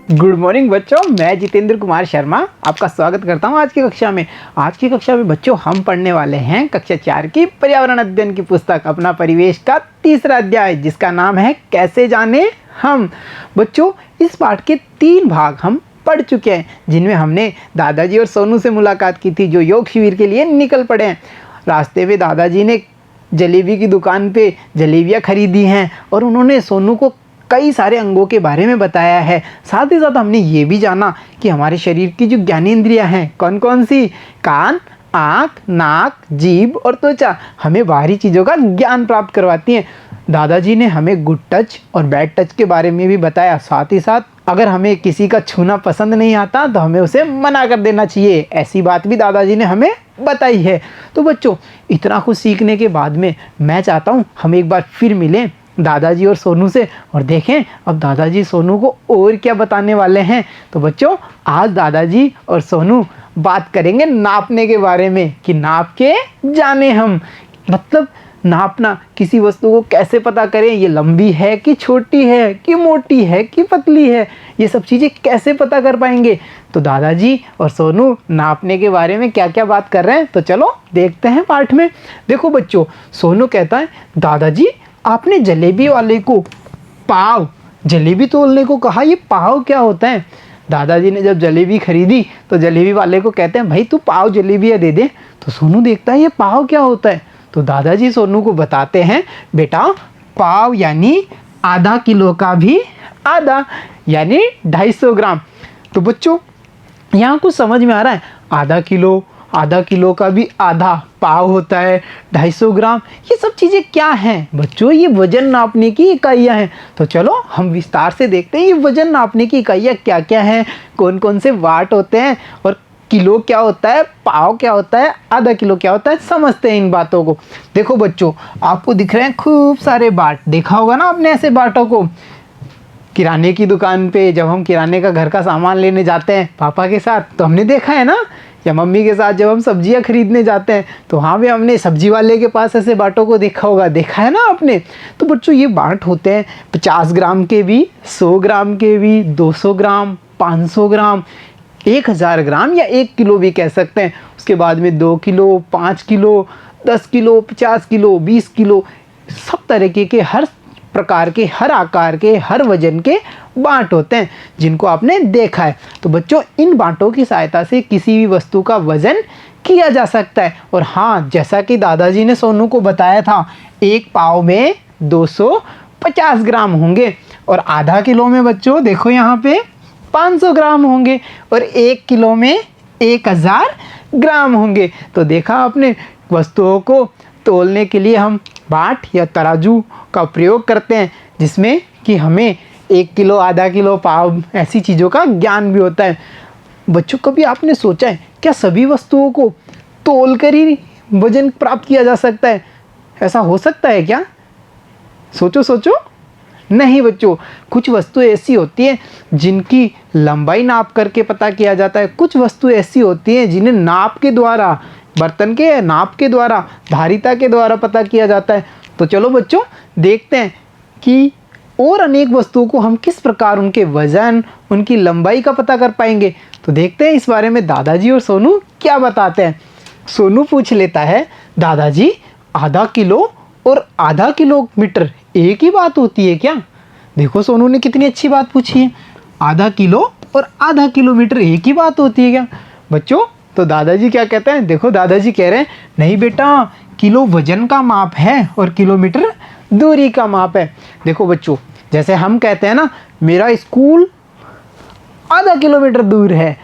Good morning बच्चों, मैं जितेंद्र कुमार शर्मा आपका स्वागत करता हूं आज की कक्षा में। आज की कक्षा में बच्चों हम पढ़ने वाले हैं कक्षा 4 की पर्यावरण अध्ययन की पुस्तक अपना परिवेश का तीसरा अध्याय, जिसका नाम है कैसे जाने हम। बच्चों इस पाठ के 3 भाग हम पढ़ चुके हैं, जिनमें हमने दादाजी और सोनू से मुलाकात की थी, जो योग शिविर के लिए निकल पड़े हैं। रास्ते में दादाजी ने जलेबी की दुकान पे जलेबियाँ खरीदी हैं और उन्होंने सोनू को कई सारे अंगों के बारे में बताया है। साथ ही साथ हमने ये भी जाना कि हमारे शरीर की जो ज्ञानेंद्रियां हैं कौन कौन सी, कान, आँख, नाक, जीभ और त्वचा हमें बाहरी चीज़ों का ज्ञान प्राप्त करवाती हैं। दादाजी ने हमें गुड टच और बैड टच के बारे में भी बताया। साथ ही साथ अगर हमें किसी का छूना पसंद नहीं आता तो हमें उसे मना कर देना चाहिए, ऐसी बात भी दादाजी ने हमें बताई है। तो बच्चों इतना कुछ सीखने के बाद में मैं चाहता हूँ हम एक बार फिर मिलें दादाजी और सोनू से और देखें अब दादाजी सोनू को और क्या बताने वाले हैं। तो बच्चों आज दादाजी और सोनू बात करेंगे नापने के बारे में कि नाप के जाने हम, मतलब नापना, किसी वस्तु को कैसे पता करें, ये लंबी है कि छोटी है कि मोटी है कि पतली है, ये सब चीज़ें कैसे पता कर पाएंगे। तो दादाजी और सोनू नापने के बारे में क्या क्या बात कर रहे हैं, तो चलो देखते हैं पाठ में। देखो बच्चों, सोनू कहता है दादाजी आपने जलेबी वाले को पाव जलेबी तोलने को कहा, ये पाव क्या होता है। दादाजी ने जब जलेबी खरीदी तो जलेबी वाले को कहते हैं भाई तू पाव जलेबियाँ दे दे। तो सोनू देखता है ये पाव क्या होता है। तो दादाजी सोनू को बताते हैं बेटा पाव यानी आधा किलो का भी आधा, यानी 250 ग्राम। तो बच्चों यहाँ कुछ समझ में आ रहा है, आधा किलो का भी आधा पाव होता है, 250 ग्राम, ये सब चीज़ें क्या हैं बच्चों, ये वजन नापने की इकाइयाँ हैं। तो चलो हम विस्तार से देखते हैं ये वजन नापने की इकाइयाँ क्या क्या हैं, कौन कौन से वाट होते हैं और किलो क्या होता है, पाव क्या होता है, आधा किलो क्या होता है, समझते हैं इन बातों को। देखो बच्चों आपको दिख रहे हैं खूब सारे बाट, देखा होगा ना आपने ऐसे बाटों को किराने की दुकान पे। जब हम किराने का घर का सामान लेने जाते हैं पापा के साथ तो हमने देखा है ना, या मम्मी के साथ जब हम सब्जियां खरीदने जाते हैं तो वहाँ भी हमने सब्जी वाले के पास ऐसे बाटों को देखा होगा, देखा है ना आपने। तो बच्चों ये बाट होते हैं 50 ग्राम के भी, 100 ग्राम के भी, 200 ग्राम, 500 ग्राम, 1000 ग्राम या 1 किलो भी कह सकते हैं। उसके बाद में 2 kilo, 5 kilo, 10 kilo, 50 kilo, 20 kilo, सब तरीके के हर प्रकार के, हर आकार के, हर वजन के बांट होते हैं जिनको आपने देखा है। तो बच्चों इन बांटों की सहायता से किसी भी वस्तु का वजन किया जा सकता है। और हाँ, जैसा कि दादाजी ने सोनू को बताया था, एक पाव में 250 ग्राम होंगे और आधा किलो में बच्चों देखो यहाँ पे 500 ग्राम होंगे और 1 किलो में 1000 ग्राम होंगे। तो देखा आपने, वस्तुओं को तोलने के लिए हम बाट या तराजू का प्रयोग करते हैं, जिसमें कि हमें 1 किलो, आधा किलो, पाव ऐसी चीज़ों का ज्ञान भी होता है। बच्चों कभी आपने सोचा है क्या सभी वस्तुओं को तोल कर ही वजन प्राप्त किया जा सकता है? ऐसा हो सकता है क्या? सोचो सोचो। नहीं बच्चों, कुछ वस्तुएं ऐसी होती हैं जिनकी लंबाई नाप करके पता किया जाता है, कुछ वस्तुएं ऐसी होती हैं जिन्हें नाप के द्वारा, बर्तन के नाप के द्वारा, धारिता के द्वारा पता किया जाता है। तो चलो बच्चों देखते हैं कि और अनेक वस्तुओं को हम किस प्रकार उनके वजन, उनकी लंबाई का पता कर पाएंगे। तो देखते हैं इस बारे में दादाजी और सोनू क्या बताते हैं। सोनू पूछ लेता है दादाजी आधा किलो और आधा किलोमीटर एक ही बात होती है क्या? देखो सोनू ने कितनी अच्छी बात पूछी है, आधा किलो और आधा किलोमीटर एक ही बात होती है क्या बच्चों? तो दादाजी क्या कहते हैं, देखो दादाजी कह रहे हैं नहीं बेटा, किलो वजन का माप है और किलोमीटर दूरी का माप है। देखो बच्चों जैसे हम कहते हैं ना मेरा स्कूल आधा किलोमीटर दूर है,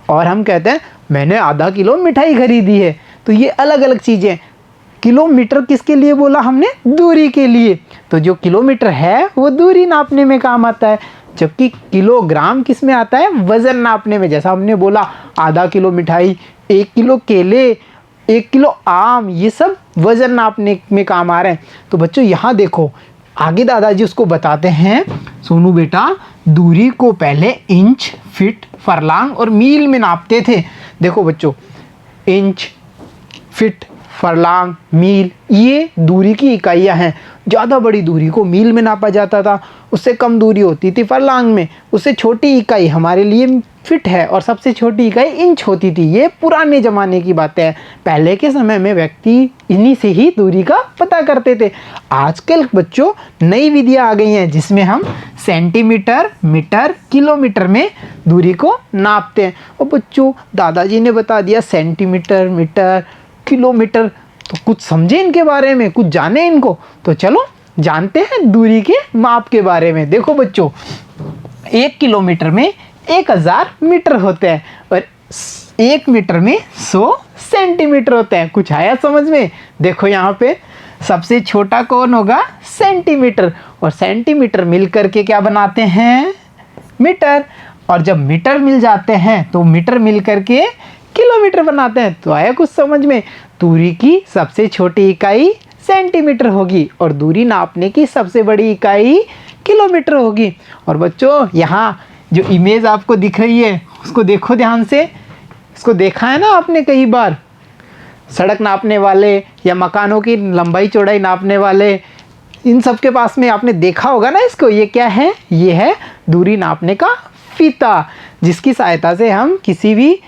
और हम कहते हैं मैंने आधा किलो मिठाई खरीदी है, तो ये अलग अलग चीज़ें। किलोमीटर किसके लिए बोला हमने? दूरी के लिए। तो जो किलोमीटर है वो दूरी नापने में काम आता है, जबकि किलोग्राम किस में आता है? वजन नापने में। जैसा हमने बोला आधा किलो मिठाई, 1 किलो केले, 1 किलो आम, ये सब वजन नापने में काम आ रहे हैं। तो बच्चों यहाँ देखो आगे दादाजी उसको बताते हैं, सोनू बेटा दूरी को पहले इंच, फीट, फरलांग और मील में नापते थे। देखो बच्चों इंच, फीट, फरलांग, मील, ये दूरी की इकाइयाँ हैं। ज़्यादा बड़ी दूरी को मील में नापा जाता था, उससे कम दूरी होती थी फरलांग में, उससे छोटी इकाई हमारे लिए फिट है और सबसे छोटी इकाई इंच होती थी। ये पुराने ज़माने की बातें हैं। पहले के समय में व्यक्ति इन्हीं से ही दूरी का पता करते थे। आजकल बच्चों नई विधियाँ आ गई हैं जिसमें हम सेंटीमीटर, मीटर, किलोमीटर में दूरी को नापते हैं। और बच्चों दादाजी ने बता दिया सेंटीमीटर, मीटर, किलोमीटर, तो कुछ समझे इनके बारे में, कुछ जाने इनको। तो चलो जानते हैं दूरी के माप के बारे में। देखो बच्चों, 1 किलोमीटर में 1000 मीटर होते हैं और 1 मीटर में 100 सेंटीमीटर होते हैं। कुछ आया समझ में? देखो यहाँ पे सबसे छोटा कौन होगा? सेंटीमीटर। और सेंटीमीटर मिलकर के क्या बनाते हैं? मीटर। और जब मीटर मिल जाते हैं तो मीटर मिलकर के किलोमीटर बनाते हैं। तो आया कुछ समझ में? दूरी की सबसे छोटी इकाई सेंटीमीटर होगी और दूरी नापने की सबसे बड़ी इकाई किलोमीटर होगी। और बच्चों यहाँ जो इमेज आपको दिख रही है उसको देखो ध्यान से। इसको देखा है ना आपने कई बार? सड़क नापने वाले या मकानों की लंबाई चौड़ाई नापने वाले, इन सब के पास में आपने देखा होगा ना इसको। ये क्या है? ये है दूरी नापने का फीता, जिसकी सहायता से हम किसी भी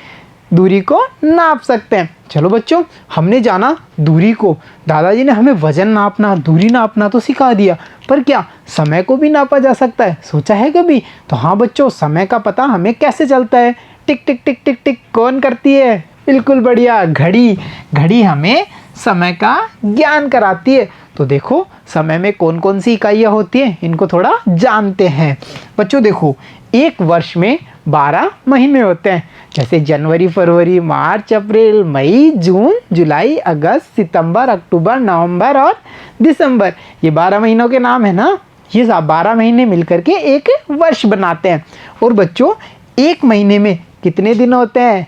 दूरी को नाप सकते हैं। चलो बच्चों, हमने जाना दूरी को। दादाजी ने हमें वजन नापना, दूरी नापना तो सिखा दिया, पर क्या समय को भी नापा जा सकता है? सोचा है कभी? तो हाँ बच्चों, समय का पता हमें कैसे चलता है? टिक टिक टिक टिक टिक कौन करती है? बिल्कुल बढ़िया, घड़ी। घड़ी हमें समय का ज्ञान कराती है। तो देखो समय में कौन कौन सी इकाइयाँ होती हैं, इनको थोड़ा जानते हैं। बच्चों देखो, एक वर्ष में 12 महीने होते हैं, जैसे जनवरी, फरवरी, मार्च, अप्रैल, मई, जून, जुलाई, अगस्त, सितंबर, अक्टूबर, नवंबर और दिसंबर। ये 12 महीनों के नाम है ना। ये 12 महीने मिलकर के एक वर्ष बनाते हैं। और बच्चों एक महीने में कितने दिन होते हैं?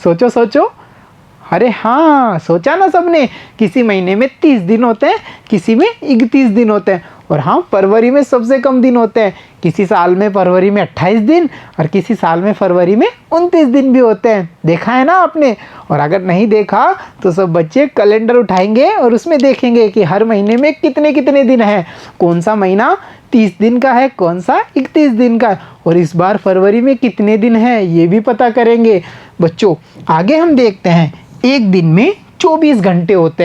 सोचो सोचो। अरे हाँ, सोचा ना सबने? किसी महीने में 30 दिन होते हैं, किसी में 31 दिन होते हैं। और हाँ, फरवरी में सबसे कम दिन होते हैं। किसी साल में फरवरी में 28 दिन और किसी साल में फरवरी में 29 दिन भी होते हैं। देखा है ना आपने? और अगर नहीं देखा तो सब बच्चे कैलेंडर उठाएंगे और उसमें देखेंगे कि हर महीने में कितने कितने दिन हैं, कौन सा महीना 30 दिन का है, कौन सा 31 दिन का, और इस बार फरवरी में कितने दिन हैं ये भी पता करेंगे। बच्चों आगे हम देखते हैं, एक दिन में 24 घंटे होते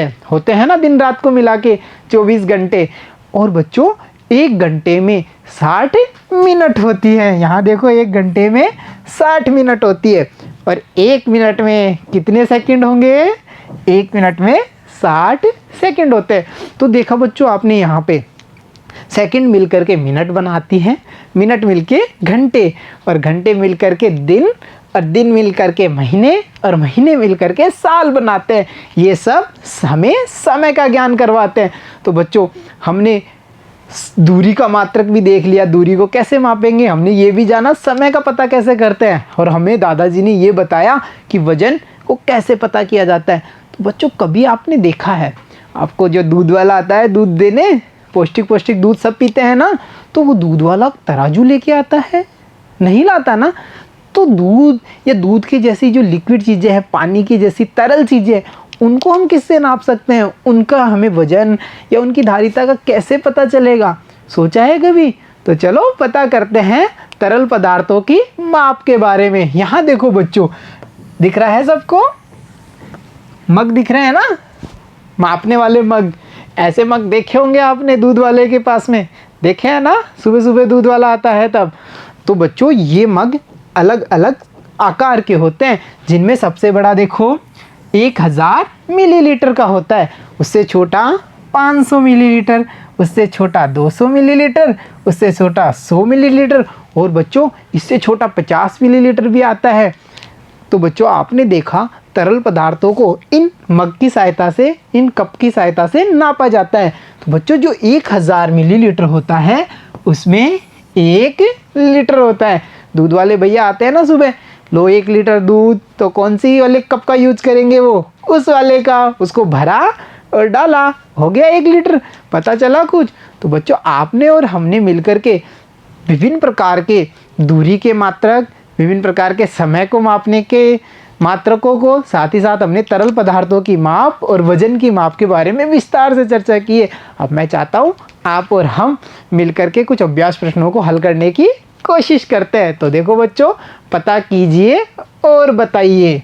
हैं ना, दिन रात को मिला के 24 घंटे। और बच्चों एक घंटे में 60 मिनट होती है। यहाँ देखो, एक घंटे में 60 मिनट होती है। और एक मिनट में कितने सेकंड होंगे? एक मिनट में 60 सेकंड होते हैं। तो देखा बच्चों आपने, यहाँ पे सेकंड मिलकर के मिनट बनाती हैं, मिनट मिलके घंटे, और घंटे मिलकर के दिन, और दिन मिलकर के महीने, और महीने मिलकर के साल बनाते हैं। ये सब हमें समय का ज्ञान करवाते हैं। तो बच्चों हमने दूरी का मात्रक भी देख लिया, दूरी को कैसे मापेंगे हमने ये भी जाना, समय का पता कैसे करते हैं, और हमें दादाजी ने ये बताया कि वजन को कैसे पता किया जाता है। तो बच्चों कभी आपने देखा है, आपको जो दूध वाला आता है दूध देने, पौष्टिक पौष्टिक दूध सब पीते हैं ना, तो वो दूध वाला तराजू लेके आता है? नहीं लाता ना। तो दूध या दूध की जैसी जो लिक्विड चीज़ें हैं, पानी की जैसी तरल चीज़ें, उनको हम किससे नाप सकते हैं? उनका हमें वजन या उनकी धारिता का कैसे पता चलेगा? सोचा है कभी? तो चलो पता करते हैं तरल पदार्थों की माप के बारे में। यहाँ देखो बच्चों, दिख रहा है सबको? मग दिख रहे हैं ना, मापने वाले मग। ऐसे मग देखे होंगे आपने दूध वाले के पास में, देखे हैं ना, सुबह सुबह दूध वाला आता है तब। तो बच्चों ये मग अलग अलग आकार के होते हैं, जिनमें सबसे बड़ा देखो 1000 मिलीलीटर का होता है, उससे छोटा 500 मिलीलीटर, उससे छोटा 200 मिलीलीटर, उससे छोटा 100 मिलीलीटर, और बच्चों इससे छोटा 50 मिलीलीटर भी आता है। तो बच्चों आपने देखा तरल पदार्थों को इन मग की सहायता से, इन कप की सहायता से नापा जाता है। तो बच्चों जो 1000 मिलीलीटर होता है उसमें 1 लीटर होता है। दूध वाले भैया आते हैं ना सुबह, लो 1 लीटर दूध, तो कौन सी वाले कप का यूज करेंगे? वो उस वाले का। उसको भरा और डाला, हो गया 1 लीटर। पता चला कुछ? तो बच्चों आपने और हमने मिलकर के विभिन्न प्रकार के दूरी के मात्रक, विभिन्न प्रकार के समय को मापने के मात्रकों को, साथ ही साथ हमने तरल पदार्थों की माप और वजन की माप के बारे में विस्तार से चर्चा की है। अब मैं चाहता हूँ आप और हम मिलकर के कुछ अभ्यास प्रश्नों को हल करने की कोशिश करते हैं। तो देखो बच्चों, पता कीजिए और बताइए,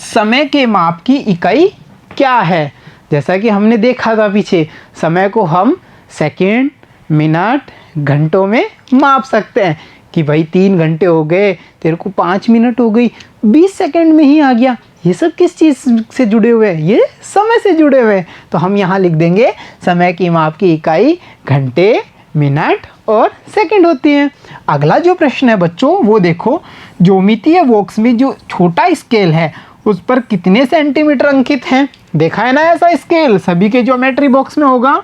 समय के माप की इकाई क्या है? जैसा कि हमने देखा था पीछे, समय को हम सेकेंड, मिनट, घंटों में माप सकते हैं कि भाई 3 घंटे हो गए, तेरे को 5 मिनट हो गई, 20 सेकंड में ही आ गया। ये सब किस चीज़ से जुड़े हुए हैं? ये समय से जुड़े हुए हैं। तो हम यहाँ लिख देंगे समय की माप की इकाई घंटे, मिनट और सेकंड होती हैं। अगला जो प्रश्न है बच्चों, वो देखो, ज्योमितीय बॉक्स में जो छोटा स्केल है उस पर कितने सेंटीमीटर अंकित हैं? देखा है ना ऐसा स्केल, सभी के ज्योमेट्री बॉक्स में होगा,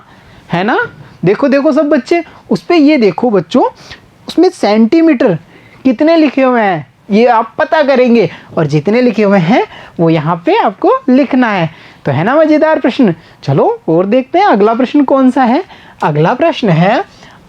है ना? देखो देखो सब बच्चे, उस पर ये देखो बच्चों, उसमें सेंटीमीटर कितने लिखे हुए हैं ये आप पता करेंगे, और जितने लिखे हुए हैं वो यहाँ पे आपको लिखना है। तो है ना मज़ेदार प्रश्न। चलो और देखते हैं अगला प्रश्न कौन सा है। अगला प्रश्न है,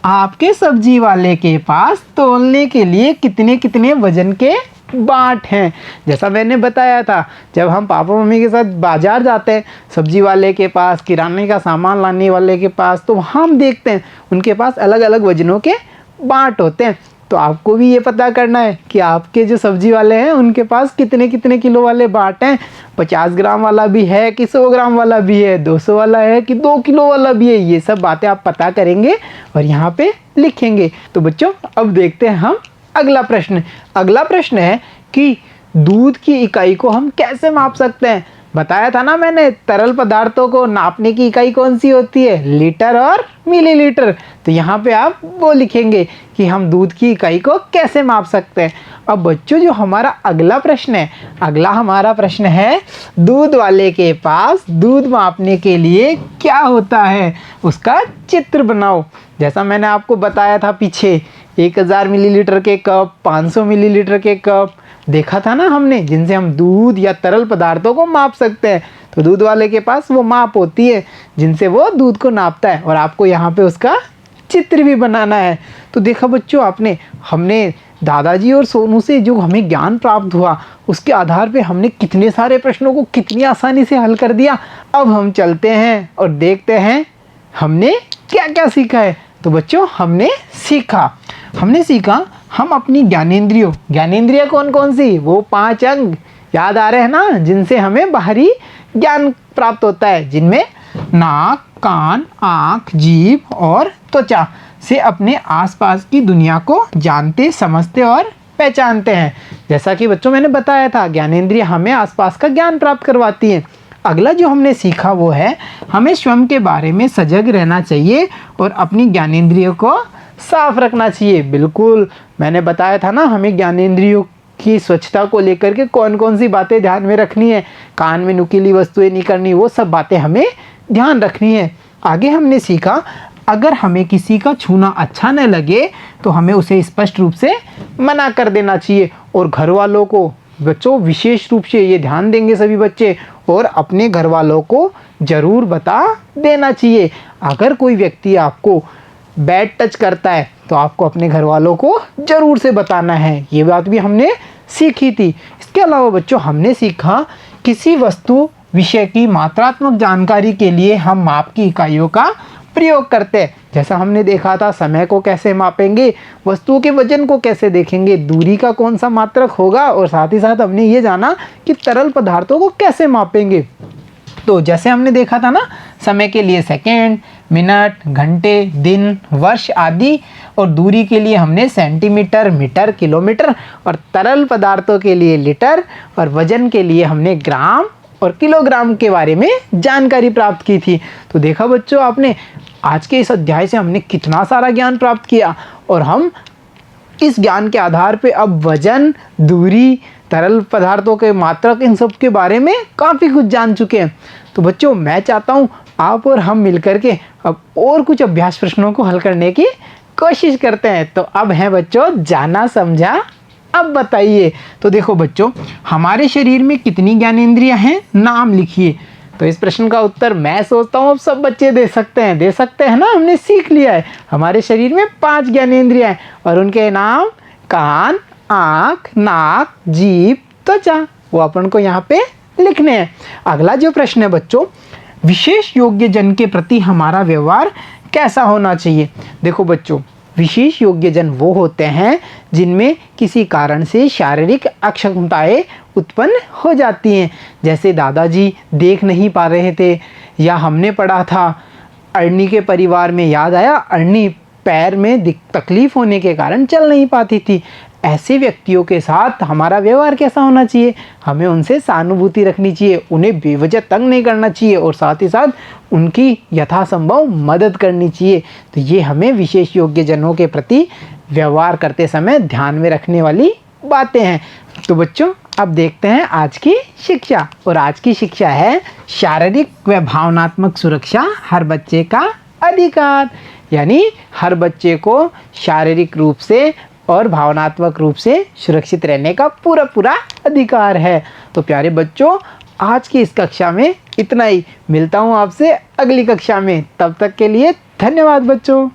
आपके सब्जी वाले के पास तौलने के लिए कितने कितने वजन के बाट हैं? जैसा मैंने बताया था, जब हम पापा मम्मी के साथ बाजार जाते हैं, सब्जी वाले के पास, किराने का सामान लाने वाले के पास, तो हम देखते हैं उनके पास अलग अलग वजनों के बाट होते हैं। तो आपको भी ये पता करना है कि आपके जो सब्जी वाले हैं उनके पास कितने कितने किलो वाले बाट हैं। 50 ग्राम वाला भी है कि 100 ग्राम वाला भी है, 200 वाला है कि 2 किलो वाला भी है। ये सब बातें आप पता करेंगे और यहाँ पे लिखेंगे। तो बच्चों अब देखते हैं हम अगला प्रश्न। अगला प्रश्न है कि दूध की इकाई को हम कैसे माप सकते हैं? बताया था ना मैंने, तरल पदार्थों को नापने की इकाई कौन सी होती है? लीटर और मिलीलीटर। तो यहाँ पे आप वो लिखेंगे कि हम दूध की इकाई को कैसे माप सकते हैं। अब बच्चों जो हमारा अगला प्रश्न है, अगला हमारा प्रश्न है, दूध वाले के पास दूध मापने के लिए क्या होता है? उसका चित्र बनाओ। जैसा मैंने आपको बताया था पीछे, 1000 मिलीलीटर के कप, 500 मिलीलीटर के कप देखा था ना हमने, जिनसे हम दूध या तरल पदार्थों को माप सकते हैं। तो दूध वाले के पास वो माप होती है जिनसे वो दूध को नापता है, और आपको यहाँ पे उसका चित्र भी बनाना है। तो देखा बच्चों आपने, हमने दादाजी और सोनू से जो हमें ज्ञान प्राप्त हुआ उसके आधार पे हमने कितने सारे प्रश्नों को कितनी आसानी से हल कर दिया। अब हम चलते हैं और देखते हैं हमने क्या क्या सीखा है। तो बच्चों हमने सीखा हम अपनी ज्ञानेंद्रिय कौन कौन सी, वो 5 अंग याद आ रहे हैं ना, जिनसे हमें बाहरी ज्ञान प्राप्त होता है, जिनमें नाक, कान, आँख, जीभ और त्वचा से अपने आसपास की दुनिया को जानते, समझते और पहचानते हैं। जैसा कि बच्चों मैंने बताया था, ज्ञानेंद्रिय हमें आसपास का ज्ञान प्राप्त करवाती हैं। अगला जो हमने सीखा वो है, हमें स्वयं के बारे में सजग रहना चाहिए और अपनी ज्ञानेंद्रियों को साफ रखना चाहिए। बिल्कुल, मैंने बताया था ना, हमें ज्ञानेंद्रियों की स्वच्छता को लेकर के कौन कौन सी बातें ध्यान में रखनी है। कान में नुकीली वस्तुएं नहीं करनी, वो सब बातें हमें ध्यान रखनी है। आगे हमने सीखा, अगर हमें किसी का छूना अच्छा न लगे तो हमें उसे स्पष्ट रूप से मना कर देना चाहिए। और घर वालों को बच्चों विशेष रूप से ये ध्यान देंगे सभी बच्चे, और अपने घर वालों को ज़रूर बता देना चाहिए। अगर कोई व्यक्ति आपको बैड टच करता है तो आपको अपने घर वालों को ज़रूर से बताना है। ये बात भी हमने सीखी थी। इसके अलावा बच्चों हमने सीखा, किसी वस्तु विषय की मात्रात्मक जानकारी के लिए हम माप की इकाइयों का प्रयोग करते हैं। जैसा हमने देखा था, समय को कैसे मापेंगे, वस्तुओं के वजन को कैसे देखेंगे, दूरी का कौन सा मात्रक होगा, और साथ ही साथ हमने ये जाना कि तरल पदार्थों को कैसे मापेंगे। तो जैसे हमने देखा था ना, समय के लिए सेकेंड, मिनट, घंटे, दिन, वर्ष आदि, और दूरी के लिए हमने सेंटीमीटर, मीटर, किलोमीटर, और तरल पदार्थों के लिए लीटर, और वजन के लिए हमने ग्राम और किलोग्राम के बारे में जानकारी प्राप्त की थी। तो देखा बच्चों आपने, आज के इस अध्याय से हमने कितना सारा ज्ञान प्राप्त किया, और हम इस ज्ञान के आधार पे अब वजन, दूरी, तरल पदार्थों के मात्रक, इन सब के बारे में काफ़ी कुछ जान चुके हैं। तो बच्चों मैं चाहता हूँ आप और हम मिलकर के अब और कुछ अभ्यास प्रश्नों को हल करने की कोशिश करते हैं। तो अब है बच्चों जाना समझा, अब बताइए। तो देखो बच्चों, हमारे शरीर में कितनी ज्ञानेंद्रियां हैं, नाम लिखिए। तो इस प्रश्न का उत्तर मैं सोचता हूँ अब सब बच्चे दे सकते हैं ना, हमने सीख लिया है। हमारे शरीर में 5 ज्ञानेंद्रियां हैं और उनके नाम कान, आँख, नाक, जीभ, त्वचा, वो अपन को यहाँ पे लिखने हैं। अगला जो प्रश्न है बच्चों, विशेष योग्य जन के प्रति हमारा व्यवहार कैसा होना चाहिए। देखो बच्चों, विशेष योग्य जन वो होते हैं जिनमें किसी कारण से शारीरिक अक्षमताएं उत्पन्न हो जाती हैं। जैसे दादाजी देख नहीं पा रहे थे, या हमने पढ़ा था अरणी के परिवार में, याद आया, अरणी पैर में तकलीफ होने के कारण चल नहीं पाती थी। ऐसे व्यक्तियों के साथ हमारा व्यवहार कैसा होना चाहिए, हमें उनसे सहानुभूति रखनी चाहिए, उन्हें बेवजह तंग नहीं करना चाहिए और साथ ही साथ उनकी यथासंभव मदद करनी चाहिए। तो ये हमें विशेष योग्य जनों के प्रति व्यवहार करते समय ध्यान में रखने वाली बातें हैं। तो बच्चों, अब देखते हैं आज की शिक्षा, और आज की शिक्षा है शारीरिक व भावनात्मक सुरक्षा हर बच्चे का अधिकार। यानी हर बच्चे को शारीरिक रूप से और भावनात्मक रूप से सुरक्षित रहने का पूरा अधिकार है। तो प्यारे बच्चों, आज की इस कक्षा में इतना ही। मिलता हूँ आपसे अगली कक्षा में, तब तक के लिए धन्यवाद बच्चों।